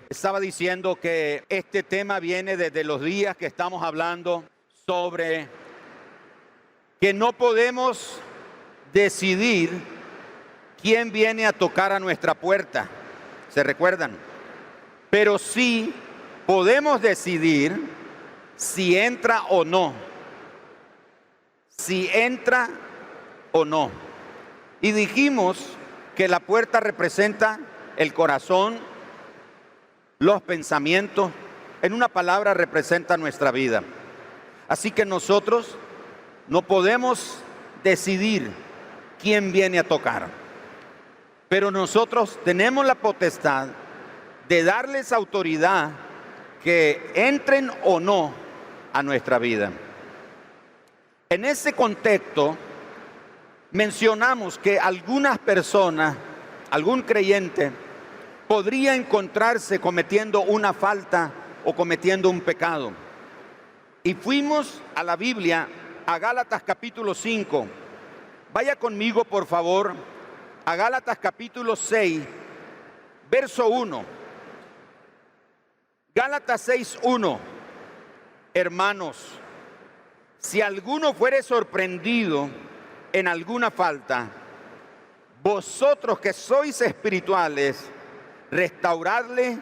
Estaba diciendo que este tema viene desde los días que estamos hablando sobre que no podemos decidir quién viene a tocar a nuestra puerta. ¿Se recuerdan? Pero sí podemos decidir si entra o no. Si entra o no. Y dijimos que la puerta representa el corazón, los pensamientos, en una palabra representa nuestra vida. Así que nosotros no podemos decidir quién viene a tocar, pero nosotros tenemos la potestad de darles autoridad que entren o no a nuestra vida. En ese contexto mencionamos que algunas personas, algún creyente, podría encontrarse cometiendo una falta o cometiendo un pecado. Y fuimos a la Biblia, a Gálatas capítulo 5. Vaya conmigo, por favor, a Gálatas capítulo 6, verso 1. Gálatas 6:1. Hermanos, si alguno fuere sorprendido en alguna falta, vosotros que sois espirituales, restauradle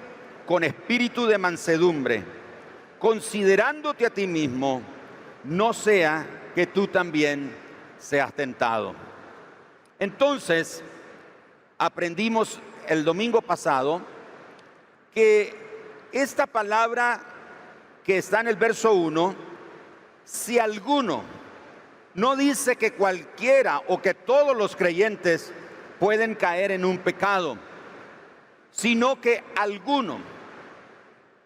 con espíritu de mansedumbre, considerándote a ti mismo, no sea que tú también seas tentado. Entonces, aprendimos el domingo pasado que esta palabra que está en el verso 1, si alguno, no dice que cualquiera o que todos los creyentes pueden caer en un pecado, sino que alguno.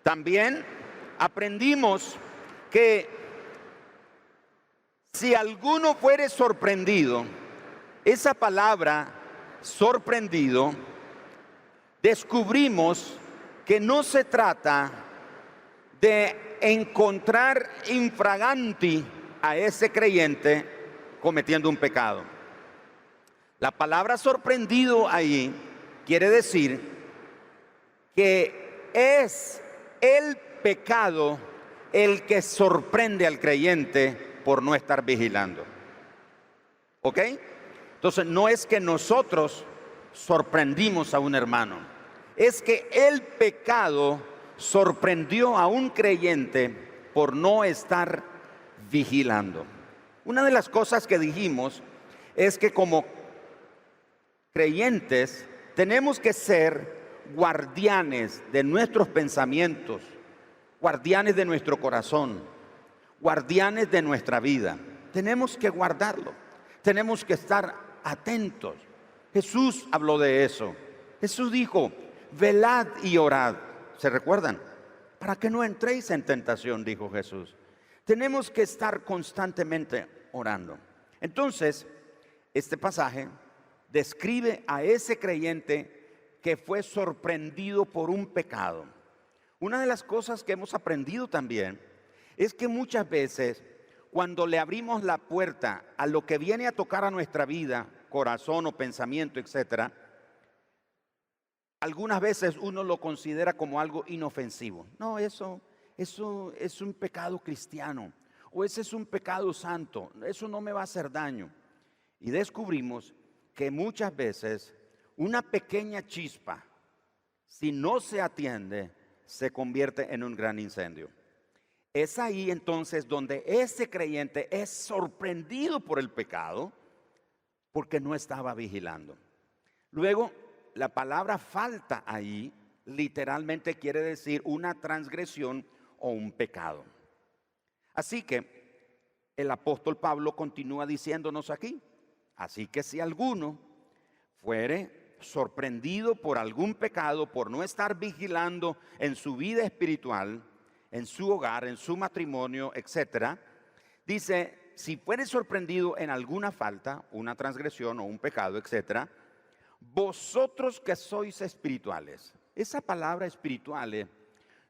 También aprendimos que si alguno fuere sorprendido, esa palabra sorprendido, descubrimos que no se trata de encontrar infraganti a ese creyente cometiendo un pecado. La palabra sorprendido ahí quiere decir que es el pecado el que sorprende al creyente por no estar vigilando. ¿Ok? Entonces no es que nosotros sorprendimos a un hermano, es que el pecado sorprendió a un creyente por no estar vigilando. Una de las cosas que dijimos es que como creyentes tenemos que ser guardianes de nuestros pensamientos, guardianes de nuestro corazón, guardianes de nuestra vida. Tenemos que guardarlo, tenemos que estar atentos. Jesús habló de eso. Jesús dijo, velad y orad. ¿Se recuerdan? Para que no entréis en tentación, dijo Jesús. Tenemos que estar constantemente orando. Entonces, este pasaje describe a ese creyente que fue sorprendido por un pecado. Una de las cosas que hemos aprendido también es que muchas veces cuando le abrimos la puerta a lo que viene a tocar a nuestra vida, corazón o pensamiento, etcétera, algunas veces uno lo considera como algo inofensivo. No, eso es un pecado cristiano, o ese es un pecado santo, eso no me va a hacer daño. Y descubrimos que muchas veces una pequeña chispa, si no se atiende, se convierte en un gran incendio. Es ahí entonces donde ese creyente es sorprendido por el pecado porque no estaba vigilando. Luego, la palabra falta ahí literalmente quiere decir una transgresión o un pecado. Así que el apóstol Pablo continúa diciéndonos aquí, así que si alguno fuere sorprendido por algún pecado, por no estar vigilando en su vida espiritual, en su hogar, en su matrimonio, etcétera, dice, si fuere sorprendido en alguna falta, una transgresión o un pecado, etcétera, vosotros que sois espirituales. Esa palabra espirituales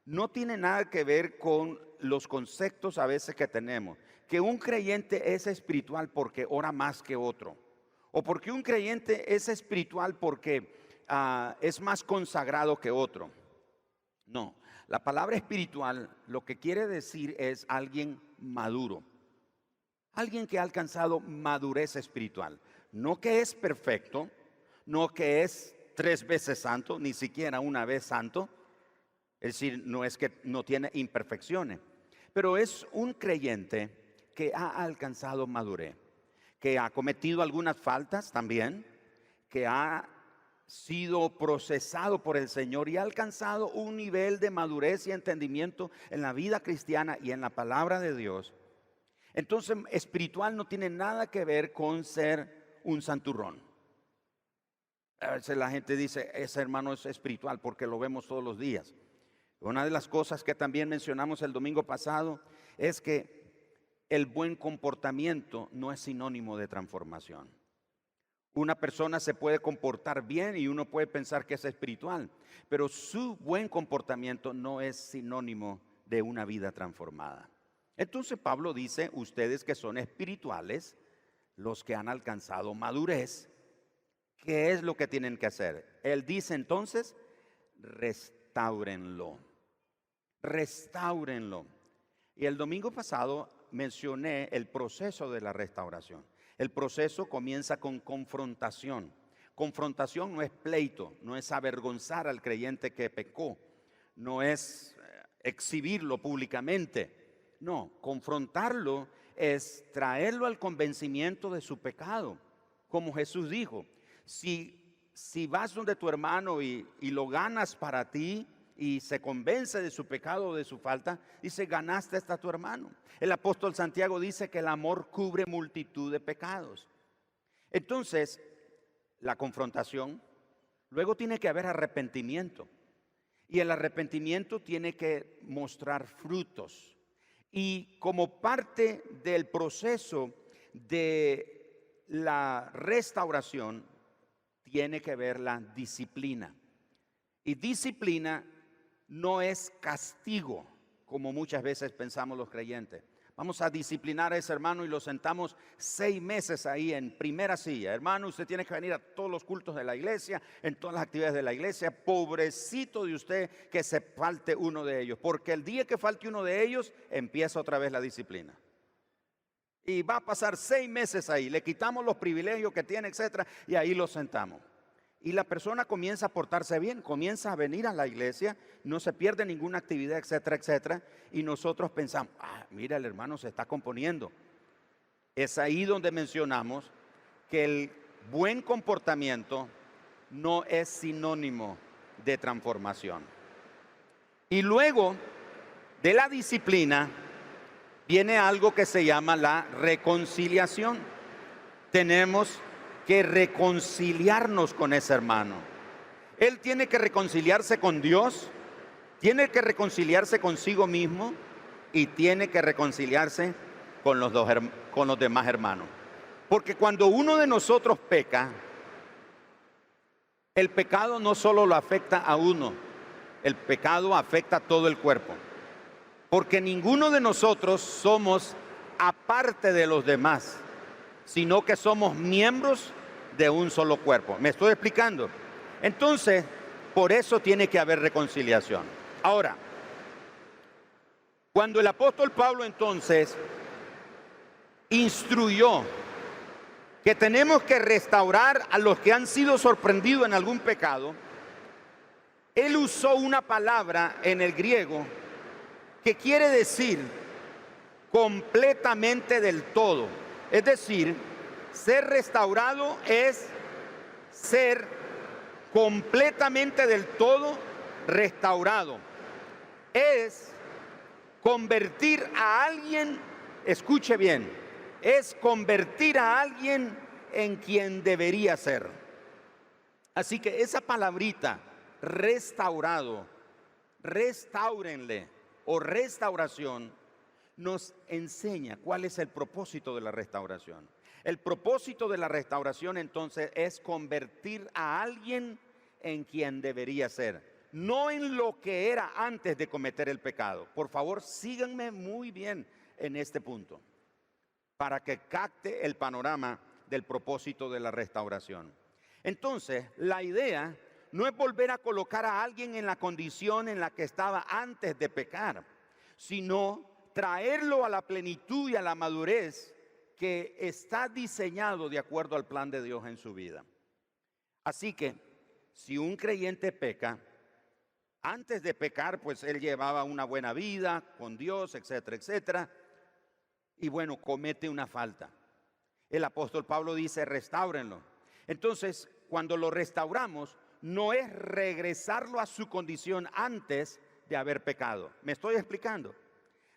no tiene nada que ver con los conceptos a veces que tenemos, que un creyente es espiritual porque ora más que otro, o porque un creyente es espiritual porque es más consagrado que otro. No, la palabra espiritual lo que quiere decir es alguien maduro, alguien que ha alcanzado madurez espiritual. No que es perfecto, no que es 3 veces santo, ni siquiera una vez santo. Es decir, no es que no tiene imperfecciones, pero es un creyente que ha alcanzado madurez, que ha cometido algunas faltas también, que ha sido procesado por el Señor y ha alcanzado un nivel de madurez y entendimiento en la vida cristiana y en la palabra de Dios. Entonces, espiritual no tiene nada que ver con ser un santurrón. A veces la gente dice, ese hermano es espiritual porque lo vemos todos los días. Una de las cosas que también mencionamos el domingo pasado es que el buen comportamiento no es sinónimo de transformación. Una persona se puede comportar bien y uno puede pensar que es espiritual, pero su buen comportamiento no es sinónimo de una vida transformada. Entonces Pablo dice, ustedes que son espirituales, los que han alcanzado madurez, ¿qué es lo que tienen que hacer? Él dice entonces, restáurenlo. Restáurenlo. Y el domingo pasado mencioné el proceso de la restauración. El proceso comienza con confrontación. Confrontación no es pleito, no es avergonzar al creyente que pecó, no es exhibirlo públicamente. No, confrontarlo es traerlo al convencimiento de su pecado. Como Jesús dijo, si vas donde tu hermano y lo ganas para ti, y se convence de su pecado o de su falta, dice, ganaste hasta tu hermano. El apóstol Santiago dice que el amor cubre multitud de pecados. Entonces, la confrontación, luego tiene que haber arrepentimiento. Y el arrepentimiento tiene que mostrar frutos. Y como parte del proceso de la restauración, tiene que ver la disciplina. Y disciplina no es castigo, como muchas veces pensamos los creyentes. Vamos a disciplinar a ese hermano y lo sentamos 6 meses ahí en primera silla. Hermano, usted tiene que venir a todos los cultos de la iglesia, en todas las actividades de la iglesia. Pobrecito de usted que se falte uno de ellos, porque el día que falte uno de ellos, empieza otra vez la disciplina. Y va a pasar 6 meses ahí, le quitamos los privilegios que tiene, etcétera, y ahí lo sentamos. Y la persona comienza a portarse bien, comienza a venir a la iglesia, no se pierde ninguna actividad, etcétera, etcétera. Y nosotros pensamos, mira, el hermano se está componiendo. Es ahí donde mencionamos que el buen comportamiento no es sinónimo de transformación. Y luego de la disciplina viene algo que se llama la reconciliación. Tenemos que reconciliarnos con ese hermano. Él tiene que reconciliarse con Dios, tiene que reconciliarse consigo mismo y tiene que reconciliarse con los demás hermanos. Porque cuando uno de nosotros peca, el pecado no solo lo afecta a uno, el pecado afecta a todo el cuerpo. Porque ninguno de nosotros somos aparte de los demás, sino que somos miembros de un solo cuerpo. ¿Me estoy explicando? Entonces, por eso tiene que haber reconciliación. Ahora, cuando el apóstol Pablo entonces instruyó que tenemos que restaurar a los que han sido sorprendidos en algún pecado, él usó una palabra en el griego que quiere decir completamente del todo. Es decir, ser restaurado es ser completamente del todo restaurado. Es convertir a alguien, escuche bien, es convertir a alguien en quien debería ser. Así que esa palabrita, restaurado, restáurenle o restauración, nos enseña cuál es el propósito de la restauración. El propósito de la restauración entonces es convertir a alguien en quien debería ser, no en lo que era antes de cometer el pecado. Por favor, síganme muy bien en este punto, para que capte el panorama del propósito de la restauración. Entonces, la idea no es volver a colocar a alguien en la condición en la que estaba antes de pecar, sino traerlo a la plenitud y a la madurez que está diseñado de acuerdo al plan de Dios en su vida. Así que, si un creyente peca, antes de pecar, pues él llevaba una buena vida con Dios, etcétera, etcétera, y bueno, comete una falta. El apóstol Pablo dice, restáurenlo. Entonces, cuando lo restauramos, no es regresarlo a su condición antes de haber pecado. ¿Me estoy explicando?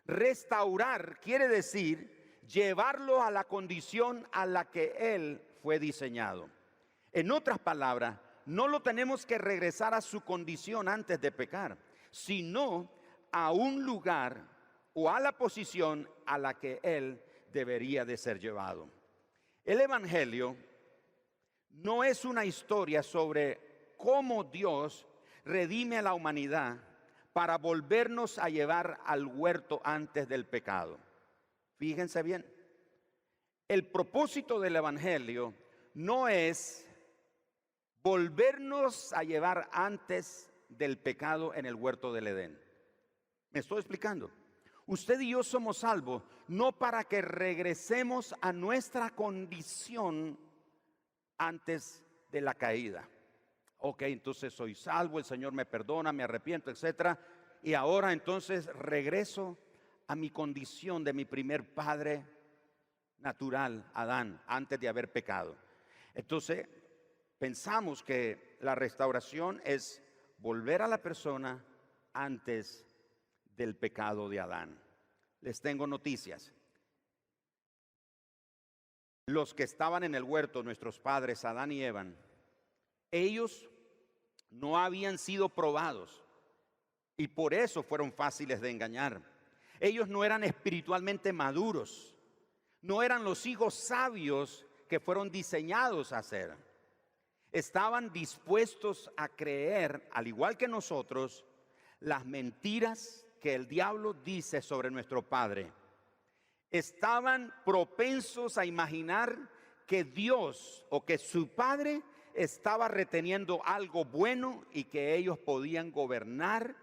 Restaurar quiere decir llevarlo a la condición a la que él fue diseñado. En otras palabras, no lo tenemos que regresar a su condición antes de pecar, sino a un lugar o a la posición a la que él debería de ser llevado. El Evangelio no es una historia sobre cómo Dios redime a la humanidad para volvernos a llevar al huerto antes del pecado. Fíjense bien, el propósito del Evangelio no es volvernos a llevar antes del pecado en el huerto del Edén. ¿Me estoy explicando? Usted y yo somos salvos no para que regresemos a nuestra condición antes de la caída. Ok, entonces soy salvo, el Señor me perdona, me arrepiento, etcétera. Y ahora entonces regreso a mi condición de mi primer padre natural, Adán, antes de haber pecado. Entonces, pensamos que la restauración es volver a la persona antes del pecado de Adán. Les tengo noticias. Los que estaban en el huerto, nuestros padres, Adán y Eva, ellos no habían sido probados y por eso fueron fáciles de engañar. Ellos no eran espiritualmente maduros, no eran los hijos sabios que fueron diseñados a ser. Estaban dispuestos a creer, al igual que nosotros, las mentiras que el diablo dice sobre nuestro Padre. Estaban propensos a imaginar que Dios o que su Padre estaba reteniendo algo bueno y que ellos podían gobernar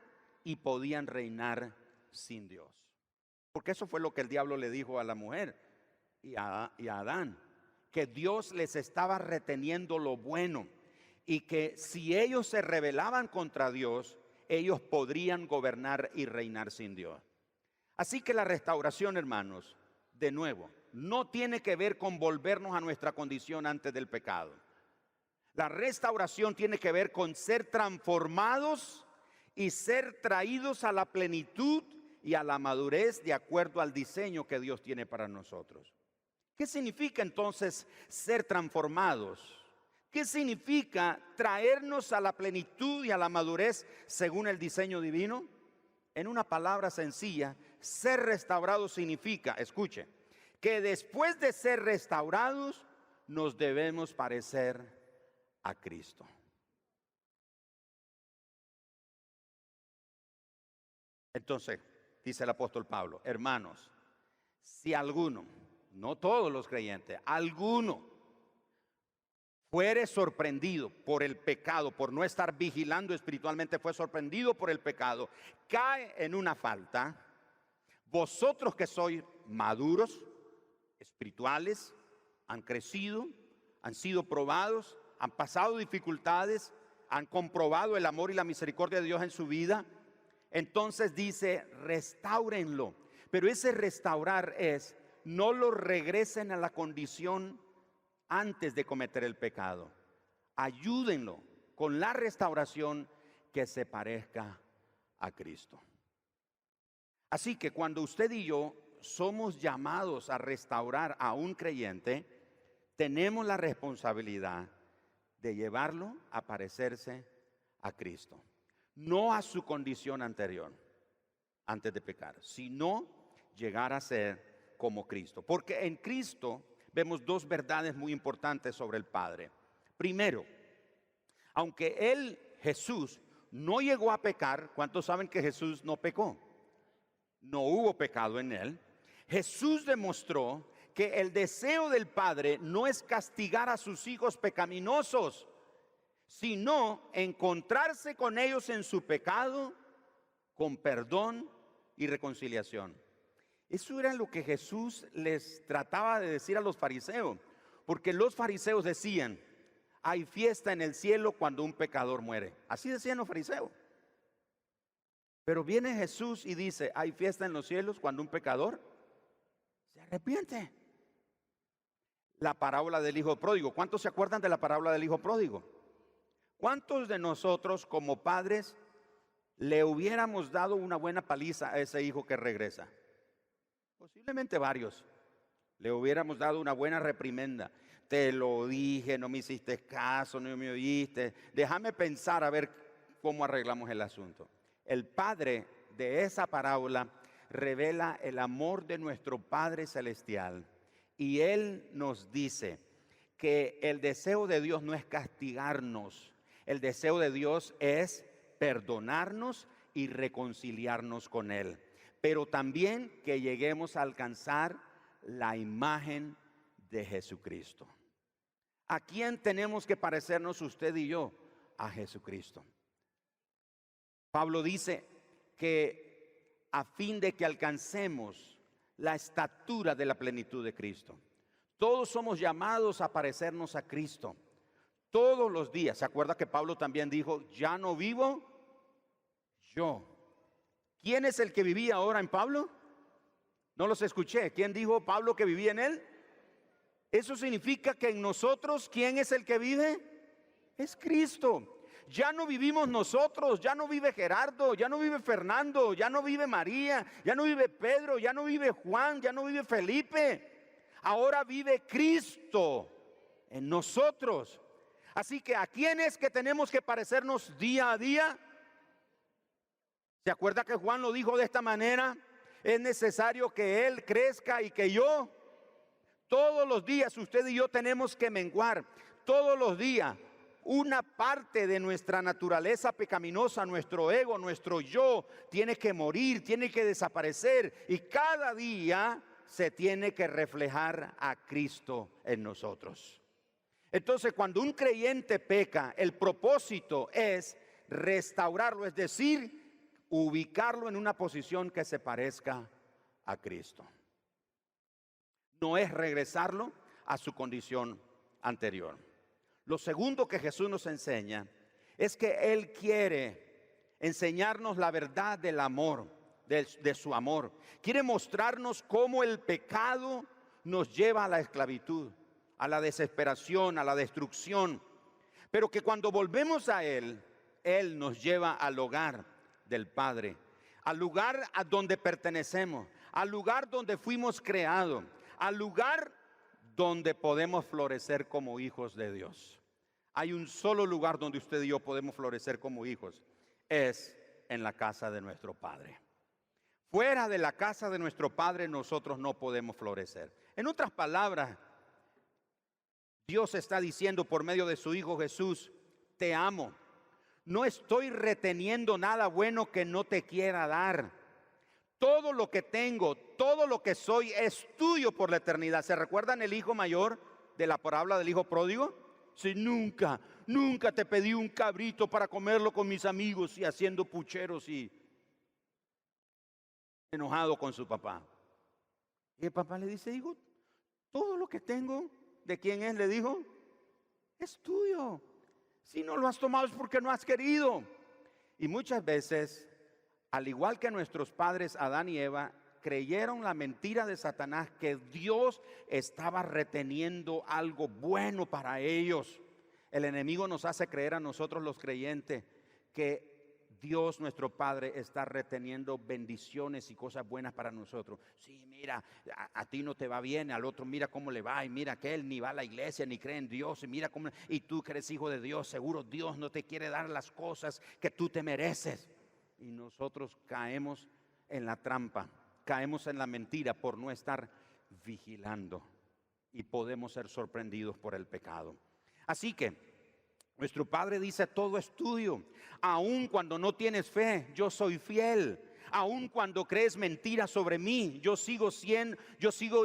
y podían reinar sin Dios. Porque eso fue lo que el diablo le dijo a la mujer y a Adán, que Dios les estaba reteniendo lo bueno y que si ellos se rebelaban contra Dios, ellos podrían gobernar y reinar sin Dios. Así que la restauración, hermanos, de nuevo, no tiene que ver con volvernos a nuestra condición antes del pecado. La restauración tiene que ver con ser transformados y ser traídos a la plenitud y a la madurez de acuerdo al diseño que Dios tiene para nosotros. ¿Qué significa entonces ser transformados? ¿Qué significa traernos a la plenitud y a la madurez según el diseño divino? En una palabra sencilla, ser restaurado significa, escuche, que después de ser restaurados nos debemos parecer a Cristo. Entonces, dice el apóstol Pablo, hermanos, si alguno, no todos los creyentes, alguno fuere sorprendido por el pecado, por no estar vigilando espiritualmente, fue sorprendido por el pecado, cae en una falta, vosotros que sois maduros, espirituales, han crecido, han sido probados, han pasado dificultades, han comprobado el amor y la misericordia de Dios en su vida, entonces dice, restáurenlo. Pero ese restaurar es, no lo regresen a la condición antes de cometer el pecado. Ayúdenlo con la restauración que se parezca a Cristo. Así que cuando usted y yo somos llamados a restaurar a un creyente, tenemos la responsabilidad de llevarlo a parecerse a Cristo. No a su condición anterior, antes de pecar, sino llegar a ser como Cristo. Porque en Cristo vemos dos verdades muy importantes sobre el Padre. Primero, aunque Él, Jesús, no llegó a pecar, ¿cuántos saben que Jesús no pecó? No hubo pecado en Él. Jesús demostró que el deseo del Padre no es castigar a sus hijos pecaminosos, sino encontrarse con ellos en su pecado, con perdón y reconciliación. Eso era lo que Jesús les trataba de decir a los fariseos, porque los fariseos decían: hay fiesta en el cielo cuando un pecador muere. Así decían los fariseos. Pero viene Jesús y dice: hay fiesta en los cielos cuando un pecador se arrepiente. La parábola del hijo pródigo. ¿Cuántos se acuerdan de la parábola del hijo pródigo? ¿Cuántos de nosotros como padres le hubiéramos dado una buena paliza a ese hijo que regresa? Posiblemente varios. Le hubiéramos dado una buena reprimenda. Te lo dije, no me hiciste caso, no me oíste. Déjame pensar a ver cómo arreglamos el asunto. El padre de esa parábola revela el amor de nuestro Padre Celestial. Y Él nos dice que el deseo de Dios no es castigarnos. El deseo de Dios es perdonarnos y reconciliarnos con Él. Pero también que lleguemos a alcanzar la imagen de Jesucristo. ¿A quién tenemos que parecernos usted y yo? A Jesucristo. Pablo dice que a fin de que alcancemos la estatura de la plenitud de Cristo. Todos somos llamados a parecernos a Cristo. Todos los días. ¿Se acuerda que Pablo también dijo: ya no vivo yo? ¿Quién es el que vivía ahora en Pablo? No los escuché. ¿Quién dijo Pablo que vivía en él? Eso significa que en nosotros, ¿quién es el que vive? Es Cristo. Ya no vivimos nosotros, ya no vive Gerardo, ya no vive Fernando, ya no vive María, ya no vive Pedro, ya no vive Juan, ya no vive Felipe. Ahora vive Cristo en nosotros. Así que ¿a quién es que tenemos que parecernos día a día? ¿Se acuerda que Juan lo dijo de esta manera? Es necesario que Él crezca y que yo. Todos los días usted y yo tenemos que menguar. Todos los días una parte de nuestra naturaleza pecaminosa, nuestro ego, nuestro yo, tiene que morir, tiene que desaparecer. Y cada día se tiene que reflejar a Cristo en nosotros. Entonces, cuando un creyente peca, el propósito es restaurarlo, es decir, ubicarlo en una posición que se parezca a Cristo. No es regresarlo a su condición anterior. Lo segundo que Jesús nos enseña es que Él quiere enseñarnos la verdad del amor, de su amor. Quiere mostrarnos cómo el pecado nos lleva a la esclavitud, a la desesperación, a la destrucción. Pero que cuando volvemos a Él, Él nos lleva al hogar del Padre, al lugar a donde pertenecemos, al lugar donde fuimos creados, al lugar donde podemos florecer como hijos de Dios. Hay un solo lugar donde usted y yo podemos florecer como hijos, es en la casa de nuestro Padre. Fuera de la casa de nuestro Padre nosotros no podemos florecer. En otras palabras, Dios está diciendo por medio de su Hijo Jesús: te amo. No estoy reteniendo nada bueno que no te quiera dar. Todo lo que tengo, todo lo que soy es tuyo por la eternidad. ¿Se recuerdan el hijo mayor de la parábola del hijo pródigo? Si nunca te pedí un cabrito para comerlo con mis amigos, y haciendo pucheros y enojado con su papá. Y el papá le dice: hijo, todo lo que tengo, ¿de quién es? Le dijo: es tuyo. Si no lo has tomado es porque no has querido. Y muchas veces, al igual que nuestros padres Adán y Eva, creyeron la mentira de Satanás, que Dios estaba reteniendo algo bueno para ellos. El enemigo nos hace creer a nosotros los creyentes que Dios nuestro Padre está reteniendo bendiciones y cosas buenas para nosotros. Sí, mira, a ti no te va bien, al otro mira cómo le va, y mira que él ni va a la iglesia ni cree en Dios, y mira cómo, y tú que eres hijo de Dios, seguro Dios no te quiere dar las cosas que tú te mereces. Y nosotros caemos en la trampa, caemos en la mentira por no estar vigilando, y podemos ser sorprendidos por el pecado. Así que nuestro Padre dice: todo es tuyo. Aun cuando no tienes fe, yo soy fiel. Aun cuando crees mentiras sobre mí, yo sigo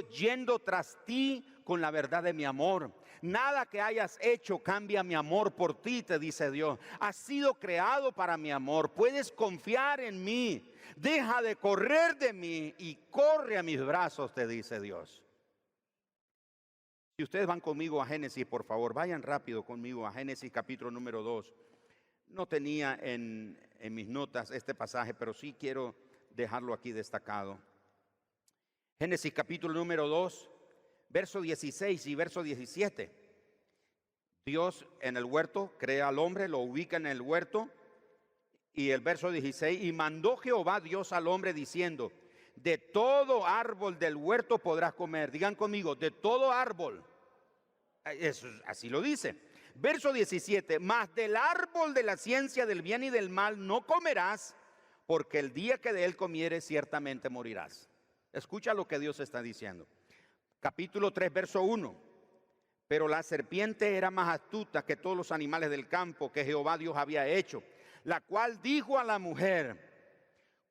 yendo tras ti con la verdad de mi amor. Nada que hayas hecho cambia mi amor por ti, te dice Dios. Has sido creado para mi amor. Puedes confiar en mí. Deja de correr de mí y corre a mis brazos, te dice Dios. Si ustedes van conmigo a Génesis, por favor, vayan rápido conmigo a Génesis capítulo número 2. No tenía en mis notas este pasaje, pero sí quiero dejarlo aquí destacado. Génesis capítulo número 2, verso 16 y verso 17. Dios en el huerto crea al hombre, lo ubica en el huerto. Y el verso 16, y mandó Jehová Dios al hombre diciendo, de todo árbol del huerto podrás comer. Digan conmigo, de todo árbol. Eso, así lo dice. Verso 17, mas del árbol de la ciencia del bien y del mal no comerás, porque el día que de él comieres ciertamente morirás. Escucha lo que Dios está diciendo. Capítulo 3, verso 1. Pero la serpiente era más astuta que todos los animales del campo que Jehová Dios había hecho, la cual dijo a la mujer,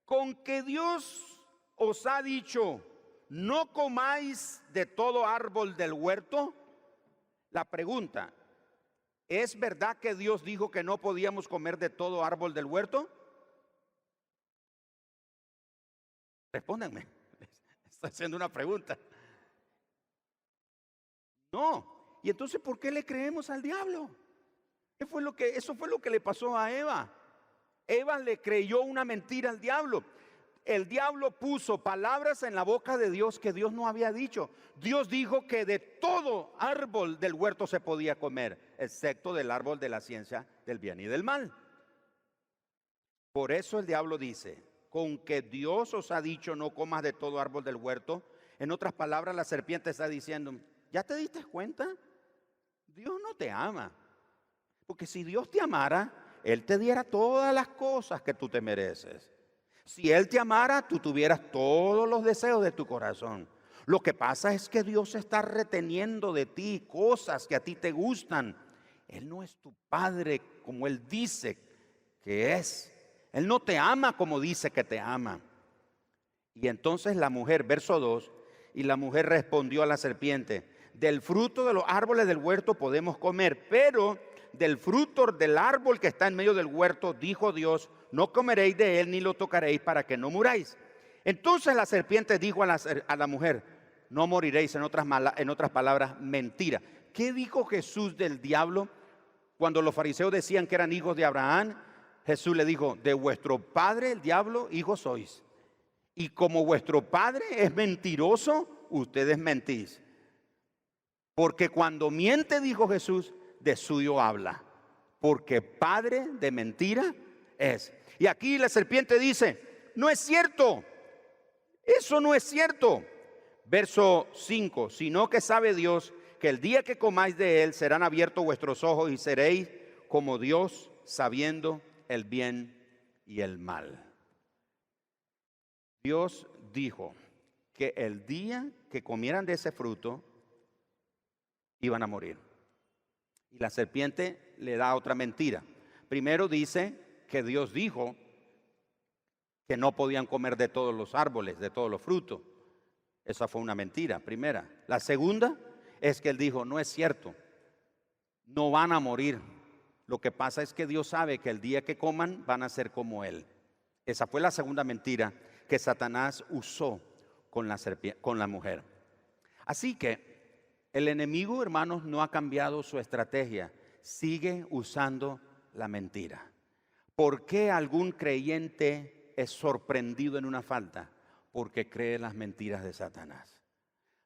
con que Dios os ha dicho, no comáis de todo árbol del huerto. La pregunta, ¿es verdad que Dios dijo que no podíamos comer de todo árbol del huerto? Respóndanme, estoy haciendo una pregunta. No, y entonces ¿por qué le creemos al diablo? Eso fue lo que le pasó a Eva. Eva le creyó una mentira al diablo. El diablo puso palabras en la boca de Dios que Dios no había dicho. Dios dijo que de todo árbol del huerto se podía comer, excepto del árbol de la ciencia del bien y del mal. Por eso el diablo dice, con que Dios os ha dicho no comas de todo árbol del huerto. En otras palabras, la serpiente está diciendo, ¿ya te diste cuenta? Dios no te ama. Porque si Dios te amara, Él te diera todas las cosas que tú te mereces. Si Él te amara, tú tuvieras todos los deseos de tu corazón. Lo que pasa es que Dios está reteniendo de ti cosas que a ti te gustan. Él no es tu padre como Él dice que es. Él no te ama como dice que te ama. Y entonces la mujer, verso 2, y la mujer respondió a la serpiente, del fruto de los árboles del huerto podemos comer, pero del fruto del árbol que está en medio del huerto, dijo Dios, no comeréis de él ni lo tocaréis para que no muráis. Entonces la serpiente dijo a la mujer, no moriréis, en otras palabras, mentira. ¿Qué dijo Jesús del diablo cuando los fariseos decían que eran hijos de Abraham? Jesús le dijo, de vuestro padre el diablo, hijos sois. Y como vuestro padre es mentiroso, ustedes mentís. Porque cuando miente, dijo Jesús, de suyo habla, porque padre de mentira es. Y aquí la serpiente dice, no es cierto, eso no es cierto. Verso 5, sino que sabe Dios que el día que comáis de él serán abiertos vuestros ojos y seréis como Dios, sabiendo el bien y el mal. Dios dijo que el día que comieran de ese fruto iban a morir. Y la serpiente le da otra mentira. Primero dice que Dios dijo que no podían comer de todos los árboles, de todos los frutos. Esa fue una mentira, primera. La segunda es que él dijo, no es cierto, no van a morir. Lo que pasa es que Dios sabe que el día que coman van a ser como él. Esa fue la segunda mentira que Satanás usó con la mujer. Así que el enemigo, hermanos, no ha cambiado su estrategia. Sigue usando la mentira. ¿Por qué algún creyente es sorprendido en una falta? Porque cree las mentiras de Satanás.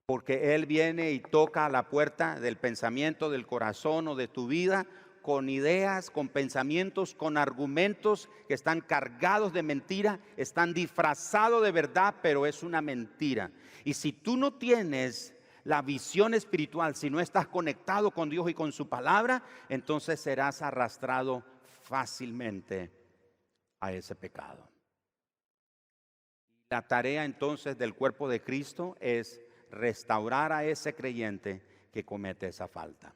Porque él viene y toca a la puerta del pensamiento, del corazón o de tu vida con ideas, con pensamientos, con argumentos que están cargados de mentira, están disfrazados de verdad, pero es una mentira. Y si tú no tienes la visión espiritual, si no estás conectado con Dios y con su palabra, entonces serás arrastrado fácilmente a ese pecado. La tarea entonces del cuerpo de Cristo es restaurar a ese creyente que comete esa falta.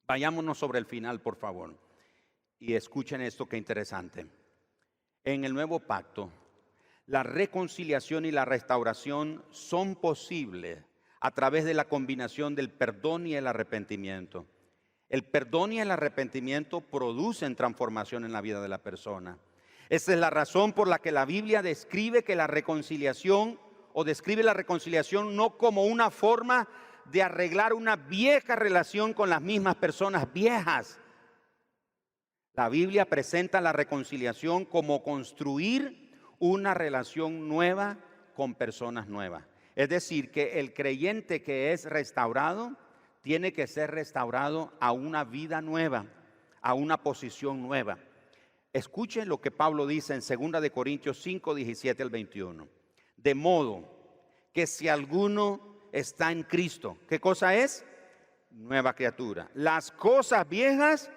Vayámonos sobre el final, por favor, y escuchen esto que interesante. En el nuevo pacto, la reconciliación y la restauración son posibles a través de la combinación del perdón y el arrepentimiento. El perdón y el arrepentimiento producen transformación en la vida de la persona. Esa es la razón por la que la Biblia describe que la reconciliación, o describe la reconciliación no como una forma de arreglar una vieja relación con las mismas personas viejas. La Biblia presenta la reconciliación como construir una relación nueva con personas nuevas. Es decir, que el creyente que es restaurado tiene que ser restaurado a una vida nueva, a una posición nueva. Escuchen lo que Pablo dice en 2 de Corintios 5, 17 al 21. De modo que si alguno está en Cristo, ¿qué cosa es? Nueva criatura. Las cosas viejas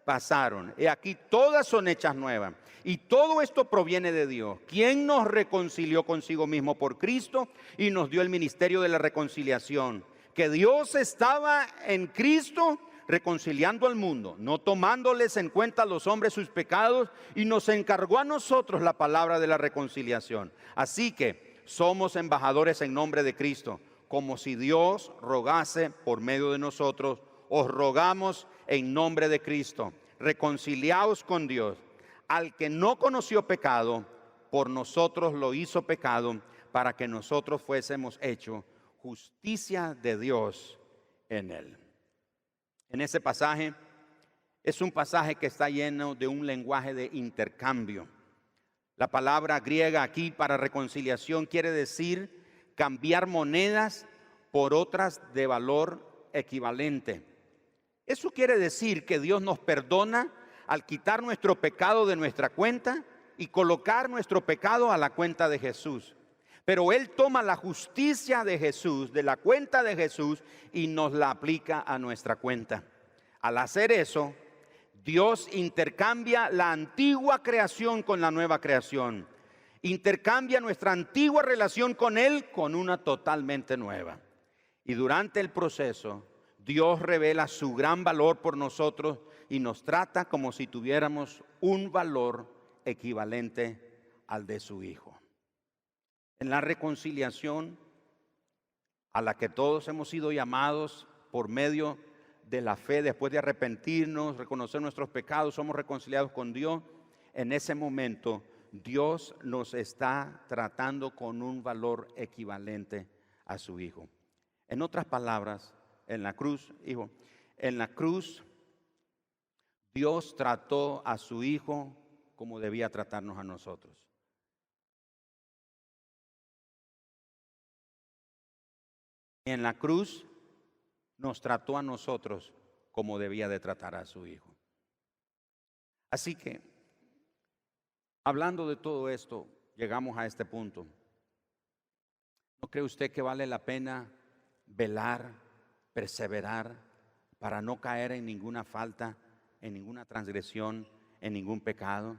pasaron, y aquí todas son hechas nuevas. Y todo esto proviene de Dios, quien nos reconcilió consigo mismo por Cristo y nos dio el ministerio de la reconciliación. Que Dios estaba en Cristo reconciliando al mundo, no tomándoles en cuenta a los hombres sus pecados, y nos encargó a nosotros la palabra de la reconciliación. Así que somos embajadores en nombre de Cristo, como si Dios rogase por medio de nosotros. Os rogamos en nombre de Cristo, reconciliaos con Dios. Al que no conoció pecado, por nosotros lo hizo pecado, para que nosotros fuésemos hechos justicia de Dios en él. En ese pasaje, es un pasaje que está lleno de un lenguaje de intercambio. La palabra griega aquí para reconciliación quiere decir cambiar monedas por otras de valor equivalente. Eso quiere decir que Dios nos perdona al quitar nuestro pecado de nuestra cuenta y colocar nuestro pecado a la cuenta de Jesús. Pero Él toma la justicia de Jesús, de la cuenta de Jesús, y nos la aplica a nuestra cuenta. Al hacer eso, Dios intercambia la antigua creación con la nueva creación. Intercambia nuestra antigua relación con Él con una totalmente nueva. Y durante el proceso, Dios revela su gran valor por nosotros y nos trata como si tuviéramos un valor equivalente al de su Hijo. En la reconciliación a la que todos hemos sido llamados por medio de la fe, después de arrepentirnos, reconocer nuestros pecados, somos reconciliados con Dios. En ese momento, Dios nos está tratando con un valor equivalente a su Hijo. En otras palabras, en la cruz, Dios trató a su Hijo como debía tratarnos a nosotros. En la cruz nos trató a nosotros como debía de tratar a su Hijo. Así que, hablando de todo esto, llegamos a este punto. ¿No cree usted que vale la pena velar, perseverar, para no caer en ninguna falta, en ninguna transgresión, en ningún pecado?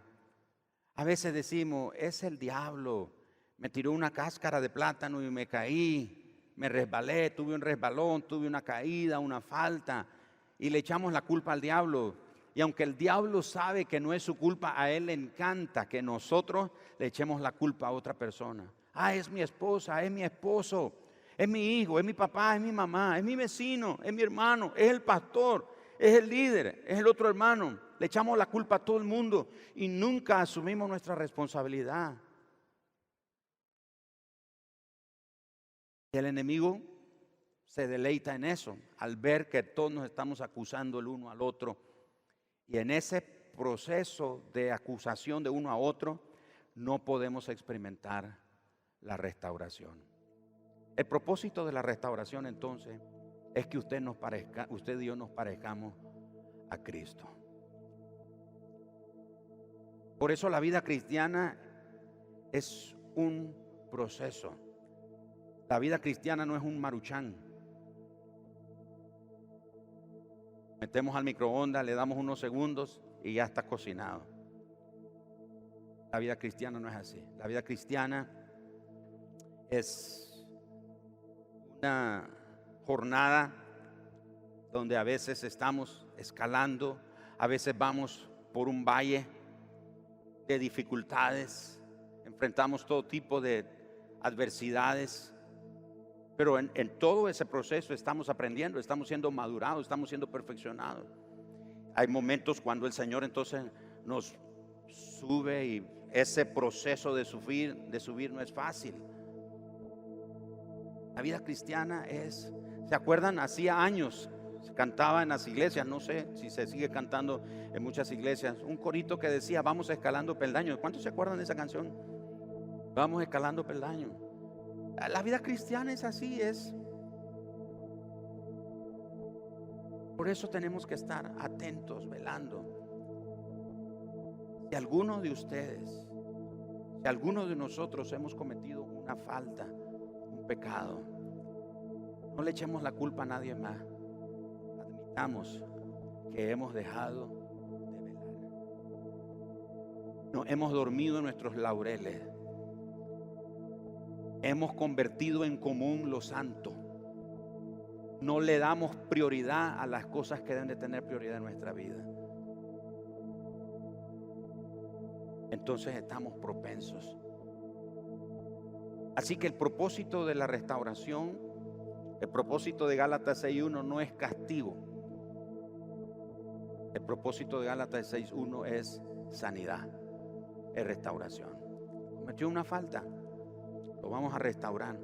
A veces decimos, es el diablo, me tiró una cáscara de plátano y me caí. Me resbalé, tuve un resbalón, tuve una caída, una falta, y le echamos la culpa al diablo. Y aunque el diablo sabe que no es su culpa, a él le encanta que nosotros le echemos la culpa a otra persona. Ah, es mi esposa, es mi esposo, es mi hijo, es mi papá, es mi mamá, es mi vecino, es mi hermano, es el pastor, es el líder, es el otro hermano. Le echamos la culpa a todo el mundo y nunca asumimos nuestra responsabilidad. Y el enemigo se deleita en eso, al ver que todos nos estamos acusando el uno al otro. Y en ese proceso de acusación de uno a otro, no podemos experimentar la restauración. El propósito de la restauración, entonces, es que usted y yo nos parezcamos a Cristo. Por eso la vida cristiana es un proceso. La vida cristiana no es un maruchan. Metemos al microondas, le damos unos segundos y ya está cocinado. La vida cristiana no es así. La vida cristiana es una jornada donde a veces estamos escalando, a veces vamos por un valle de dificultades, enfrentamos todo tipo de adversidades, pero en todo ese proceso estamos aprendiendo, estamos siendo madurados, estamos siendo perfeccionados. Hay momentos cuando el Señor entonces nos sube y ese proceso de subir no es fácil. La vida cristiana ¿se acuerdan? Hacía años se cantaba en las iglesias, no sé si se sigue cantando en muchas iglesias, un corito que decía: vamos escalando peldaños. ¿Cuántos se acuerdan de esa canción? Vamos escalando peldaños. La vida cristiana es así, Por eso tenemos que estar atentos, velando. Si alguno de ustedes, si alguno de nosotros hemos cometido una falta, un pecado, no le echemos la culpa a nadie más. Admitamos que hemos dejado de velar. Nos hemos dormido en nuestros laureles. Hemos convertido en común lo santo. No le damos prioridad a las cosas que deben de tener prioridad en nuestra vida. Entonces estamos propensos. Así que el propósito de la restauración, el propósito de Gálatas 6:1 no es castigo. El propósito de Gálatas 6:1 es sanidad, es restauración. Cometió una falta, lo vamos a restaurar,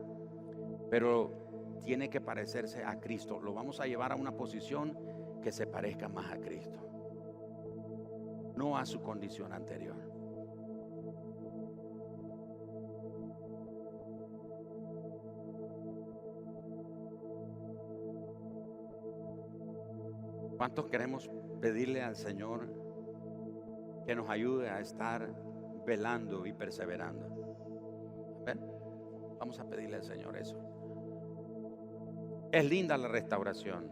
pero tiene que parecerse a Cristo. Lo vamos a llevar a una posición que se parezca más a Cristo, no a su condición anterior. ¿Cuántos queremos pedirle al Señor que nos ayude a estar velando y perseverando? ¿Ven? Vamos a pedirle al Señor eso. Es linda la restauración,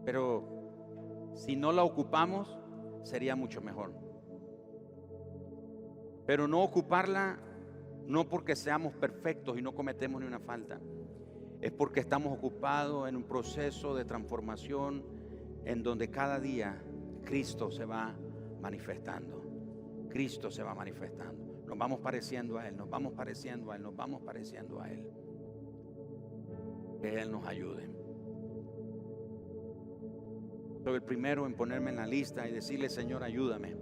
pero si no la ocupamos sería mucho mejor. Pero no ocuparla no porque seamos perfectos y no cometemos ni una falta, es porque estamos ocupados en un proceso de transformación en donde cada día Cristo se va manifestando. Cristo se va manifestando. Nos vamos pareciendo a Él, nos vamos pareciendo a Él, nos vamos pareciendo a Él. Que Él nos ayude. Soy el primero en ponerme en la lista y decirle: Señor, ayúdame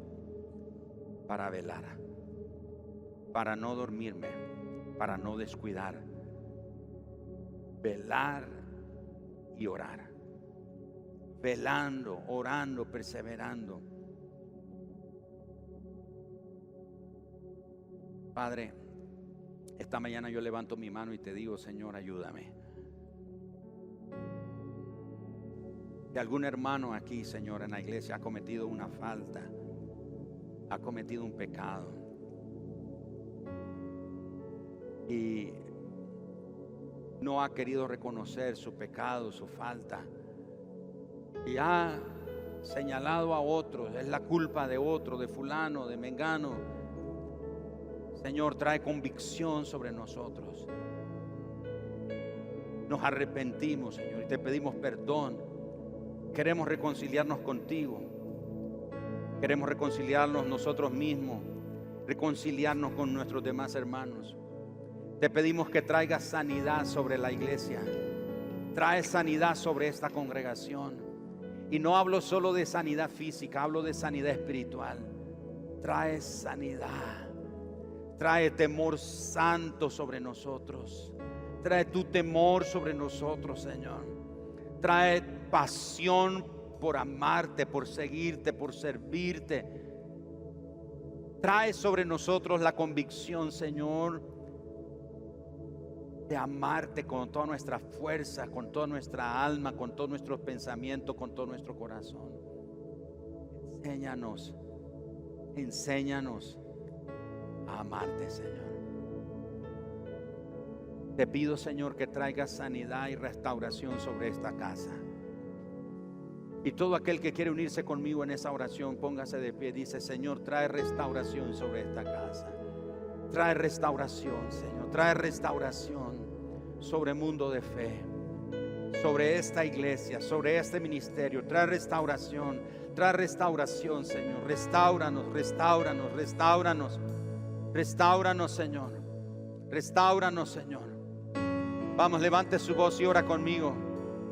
para velar, para no dormirme, para no descuidar. Velar y orar. Velando, orando, perseverando. Padre, esta mañana yo levanto mi mano y te digo: Señor, ayúdame. Si algún hermano aquí, Señor, en la iglesia ha cometido una falta, ha cometido un pecado y no ha querido reconocer su pecado, su falta, y ha señalado a otros, es la culpa de otro, de fulano, de mengano, Señor, trae convicción sobre nosotros. Nos arrepentimos, Señor, y te pedimos perdón. Queremos reconciliarnos contigo. Queremos reconciliarnos nosotros mismos, reconciliarnos con nuestros demás hermanos. Te pedimos que traigas sanidad sobre la iglesia. Trae sanidad sobre esta congregación. Y no hablo solo de sanidad física, hablo de sanidad espiritual. Trae sanidad. Trae temor santo sobre nosotros. Trae tu temor sobre nosotros, Señor. Trae pasión por amarte, por seguirte, por servirte. Trae sobre nosotros la convicción, Señor, de amarte con toda nuestra fuerza, con toda nuestra alma, con todos nuestros pensamientos, con todo nuestro corazón. Enséñanos a amarte, Señor. Te pido, Señor, que traigas sanidad y restauración sobre esta casa. Y todo aquel que quiere unirse conmigo en esa oración, póngase de pie. Dice: Señor, trae restauración sobre esta casa. Trae restauración, Señor. Trae restauración sobre Mundo de Fe, sobre esta iglesia, sobre este ministerio. Trae restauración, Señor. Restáuranos, restáuranos, restáuranos. Restáuranos, Señor. Restáuranos, Señor. Vamos, levante su voz y ora conmigo.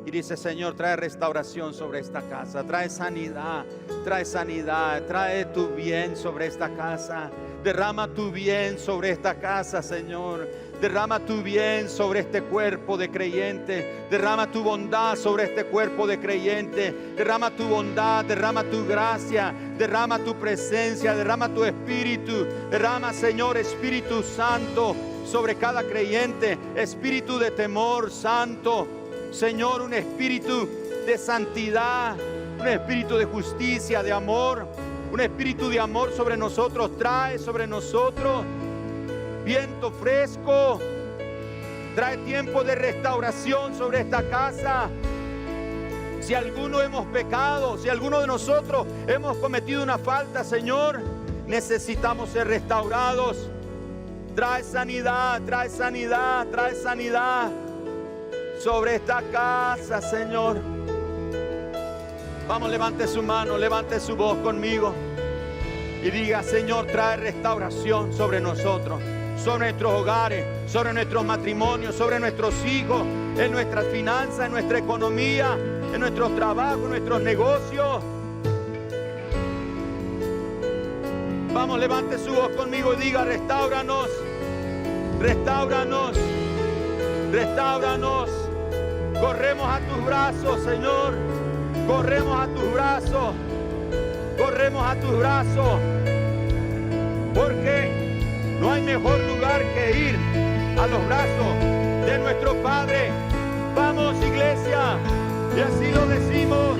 Y dice: Señor, trae restauración sobre esta casa. Trae sanidad, trae tu bien sobre esta casa. Derrama tu bien sobre esta casa, Señor. Derrama tu bien sobre este cuerpo de creyente. Derrama tu bondad sobre este cuerpo de creyente. Derrama tu bondad, derrama tu gracia, derrama tu presencia, derrama tu espíritu. Derrama, Señor, Espíritu Santo sobre cada creyente. Espíritu de temor santo, Señor, un espíritu de santidad, un espíritu de justicia, de amor. Un espíritu de amor sobre nosotros. Trae sobre nosotros viento fresco. Trae tiempo de restauración sobre esta casa. Si alguno hemos pecado, si alguno de nosotros hemos cometido una falta, Señor, necesitamos ser restaurados. Trae sanidad, trae sanidad, trae sanidad sobre esta casa, Señor. Vamos, levante su mano, levante su voz conmigo y diga: Señor, trae restauración sobre nosotros, sobre nuestros hogares, sobre nuestros matrimonios, sobre nuestros hijos, en nuestras finanzas, en nuestra economía, en nuestros trabajos, en nuestros negocios. Vamos, levante su voz conmigo y diga: restáuranos, restáuranos, restáuranos. Corremos a tus brazos, Señor. Corremos a tus brazos. Corremos a tus brazos. Porque no hay mejor lugar que ir a los brazos de nuestro Padre. Vamos, iglesia. Y así lo decimos.